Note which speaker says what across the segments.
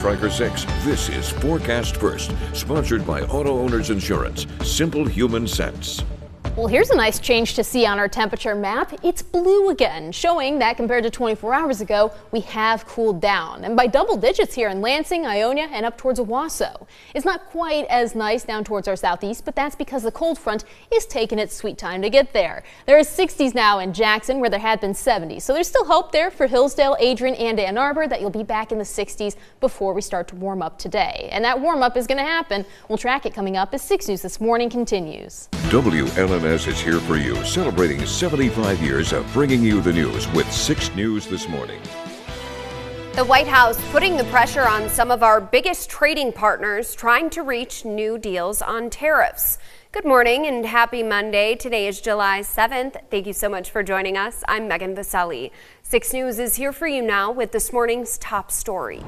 Speaker 1: Striker 6, this is Forecast First, sponsored by Auto Owners Insurance. Simple human sense.
Speaker 2: Well, here's a nice change to see on our temperature map. It's blue again, showing that compared to 24 hours ago, we have cooled down. And by double digits here in Lansing, Ionia, and up towards Owasso. It's not quite as nice down towards our southeast, but that's because the cold front is taking its sweet time to get there. There is 60s now in Jackson, where there had been 70s. So there's still hope there for Hillsdale, Adrian, and Ann Arbor that you'll be back in the 60s before we start to warm up today. And that warm up is going to happen. We'll track it coming up as 6 News This Morning continues.
Speaker 1: WLNS is here for you, celebrating 75 years of bringing you the news with 6 News This Morning.
Speaker 3: The White House putting the pressure on some of our biggest trading partners trying to reach new deals on tariffs. Good morning and happy Monday. Today is July 7th. Thank you so much for joining us. I'm Megan Vaselli. 6 News is here for you now with this morning's top stories.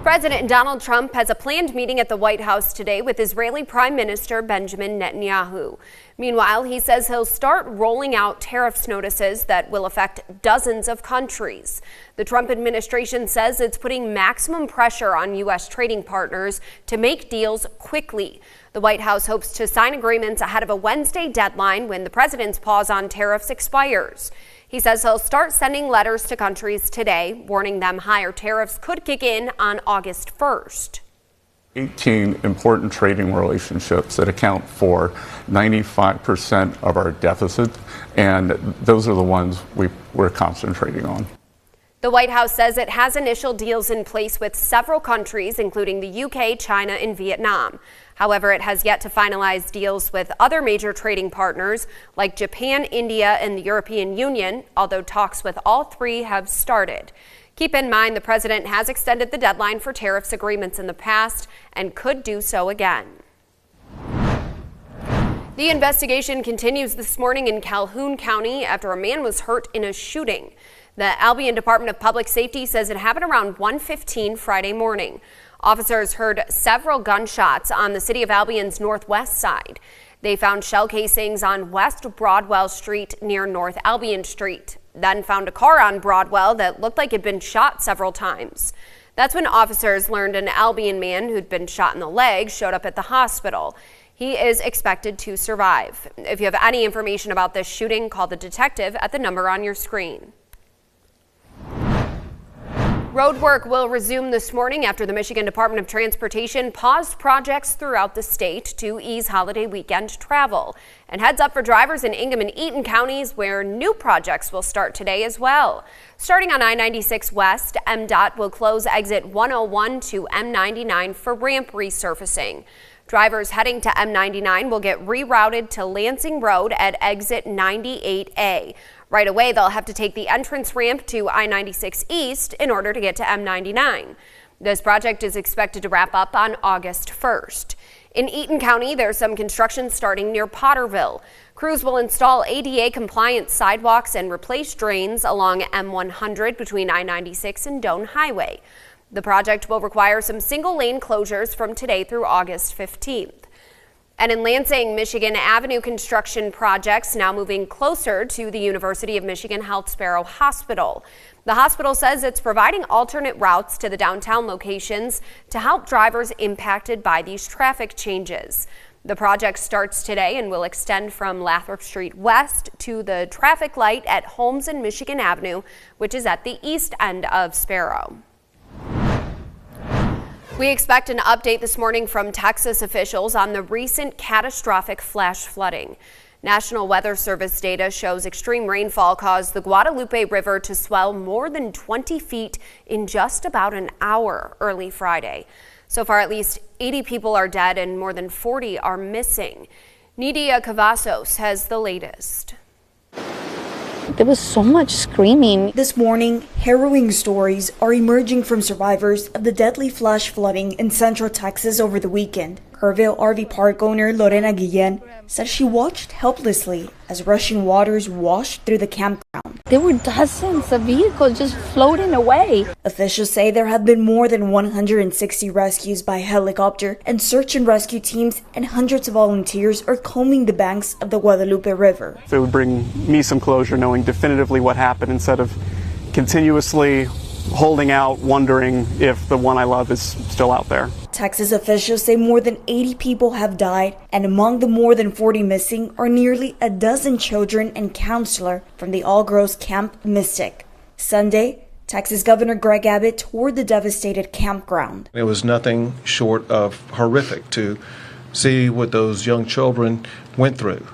Speaker 3: President Donald Trump has a planned meeting at the White House today with Israeli Prime Minister Benjamin Netanyahu. Meanwhile, he says he'll start rolling out tariffs notices that will affect dozens of countries. The Trump administration says it's putting maximum pressure on U.S. trading partners to make deals quickly. The White House hopes to sign agreements ahead of a Wednesday deadline when the president's pause on tariffs expires. He says he'll start sending letters to countries today, warning them higher tariffs could kick in on August 1st.
Speaker 4: 18 important trading relationships that account for 95% of our deficit, and those are the ones we're concentrating on.
Speaker 3: The White House says it has initial deals in place with several countries, including the UK, China, and Vietnam. However, it has yet to finalize deals with other major trading partners like Japan, India, and the European Union, although talks with all three have started. Keep in mind the president has extended the deadline for tariffs agreements in the past and could do so again. The investigation continues this morning in Calhoun County after a man was hurt in a shooting. The Albion Department of Public Safety says it happened around 1:15 Friday morning. Officers heard several gunshots on the city of Albion's northwest side. They found shell casings on West Broadwell Street near North Albion Street, then found a car on Broadwell that looked like it had been shot several times. That's when officers learned an Albion man who'd been shot in the leg showed up at the hospital. He is expected to survive. If you have any information about this shooting, call the detective at the number on your screen. Road work will resume this morning after the Michigan Department of Transportation paused projects throughout the state to ease holiday weekend travel. And heads up for drivers in Ingham and Eaton counties where new projects will start today as well. Starting on I-96 West, MDOT will close exit 101 to M99 for ramp resurfacing. Drivers heading to M99 will get rerouted to Lansing Road at exit 98A. Right away, they'll have to take the entrance ramp to I-96 East in order to get to M99. This project is expected to wrap up on August 1st. In Eaton County, there's some construction starting near Potterville. Crews will install ADA-compliant sidewalks and replace drains along M100 between I-96 and Doane Highway. The project will require some single-lane closures from today through August 15th. And in Lansing, Michigan Avenue construction projects now moving closer to the University of Michigan Health Sparrow Hospital. The hospital says it's providing alternate routes to the downtown locations to help drivers impacted by these traffic changes. The project starts today and will extend from Lathrop Street West to the traffic light at Holmes and Michigan Avenue, which is at the east end of Sparrow. We expect an update this morning from Texas officials on the recent catastrophic flash flooding. National Weather Service data shows extreme rainfall caused the Guadalupe River to swell more than 20 feet in just about an hour early Friday. So far, at least 80 people are dead and more than 40 are missing. Nidia Cavazos has the latest.
Speaker 5: There was so much screaming.
Speaker 6: This morning, harrowing stories are emerging from survivors of the deadly flash flooding in central Texas over the weekend. Kerrville RV park owner Lorena Guillen says she watched helplessly as rushing waters washed through the campground.
Speaker 5: There were dozens of vehicles just floating away.
Speaker 6: Officials say there have been more than 160 rescues by helicopter, and search and rescue teams and hundreds of volunteers are combing the banks of the Guadalupe River.
Speaker 7: It would bring me some closure knowing definitively what happened instead of continuously holding out, wondering if the one I love is still out there.
Speaker 6: Texas officials say more than 80 people have died, and among the more than 40 missing are nearly a dozen children and counselor from the all-girls Camp Mystic. Sunday, Texas Governor Greg Abbott toured the devastated campground.
Speaker 8: It was nothing short of horrific to see what those young children went through,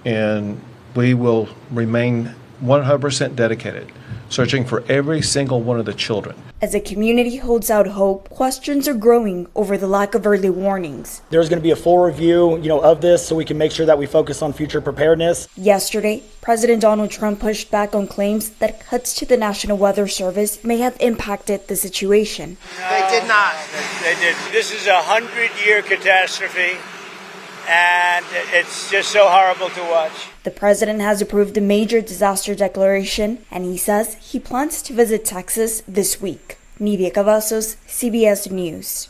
Speaker 8: and we will remain 100% dedicated, searching for every single one of the children.
Speaker 6: As the community holds out hope, questions are growing over the lack of early warnings.
Speaker 9: There's going to be a full review, of this so we can make sure that we focus on future preparedness.
Speaker 6: Yesterday, President Donald Trump pushed back on claims that cuts to the National Weather Service may have impacted the situation.
Speaker 10: They did not. They did. This is a 100-year catastrophe, and it's just so horrible to watch.
Speaker 6: The president has approved a major disaster declaration, and he says he plans to visit Texas this week. Nidia Cavazos, CBS News.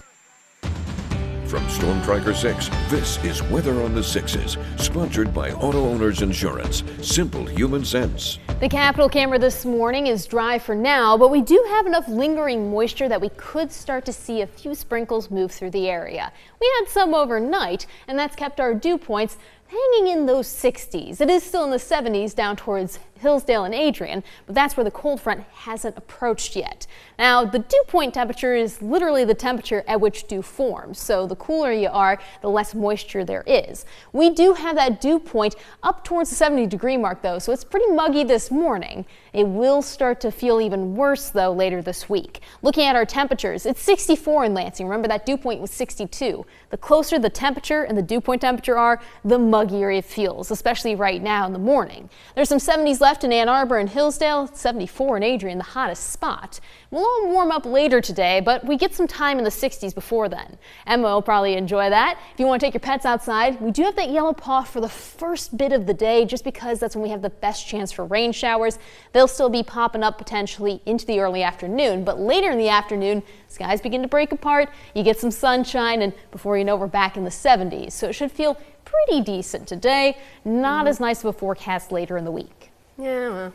Speaker 1: From Storm Tracker 6, this is Weather on the Sixes, sponsored by Auto Owners Insurance. Simple human sense.
Speaker 2: The Capitol camera this morning is dry for now, but we do have enough lingering moisture that we could start to see a few sprinkles move through the area. We had some overnight, and that's kept our dew points hanging in those 60s. It is still in the 70s down towards Hillsdale and Adrian, but that's where the cold front hasn't approached yet. Now, the dew point temperature is literally the temperature at which dew forms, so the cooler you are, the less moisture there is. We do have that dew point up towards the 70-degree mark, though, so it's pretty muggy this morning. It will start to feel even worse, though, later this week. Looking at our temperatures, it's 64 in Lansing. Remember, that dew point was 62. The closer the temperature and the dew point temperature are, the muggier it feels, especially right now in the morning. There's some 70s left in Ann Arbor and Hillsdale, 74 in Adrian, the hottest spot. We'll all warm up later today, but we get some time in the 60s before then. Emma will probably enjoy that. If you want to take your pets outside, we do have that yellow paw for the first bit of the day, just because that's when we have the best chance for rain showers. They'll still be popping up potentially into the early afternoon, but later in the afternoon, skies begin to break apart, you get some sunshine, and before you know, we're back in the 70s. So it should feel pretty decent today. Not as nice of a forecast later in the week.
Speaker 3: Yeah, well,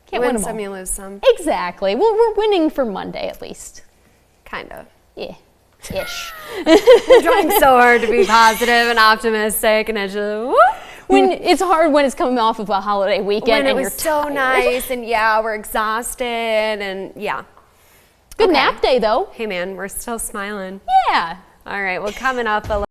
Speaker 2: can't
Speaker 3: win
Speaker 2: win them
Speaker 3: some,
Speaker 2: all.
Speaker 3: you lose some.
Speaker 2: Exactly. Well, we're winning for Monday at least.
Speaker 3: Kind of.
Speaker 2: Yeah. Ish.
Speaker 3: We're trying so hard to be positive and optimistic, and it's just,
Speaker 2: when it's hard when it's coming off of a holiday weekend
Speaker 3: when it
Speaker 2: and
Speaker 3: was
Speaker 2: you're
Speaker 3: so
Speaker 2: tired.
Speaker 3: nice, and yeah, we're exhausted, and yeah.
Speaker 2: Good
Speaker 3: Okay.
Speaker 2: nap day, though.
Speaker 3: Hey man, we're still smiling.
Speaker 2: Yeah.
Speaker 3: All right, well, coming up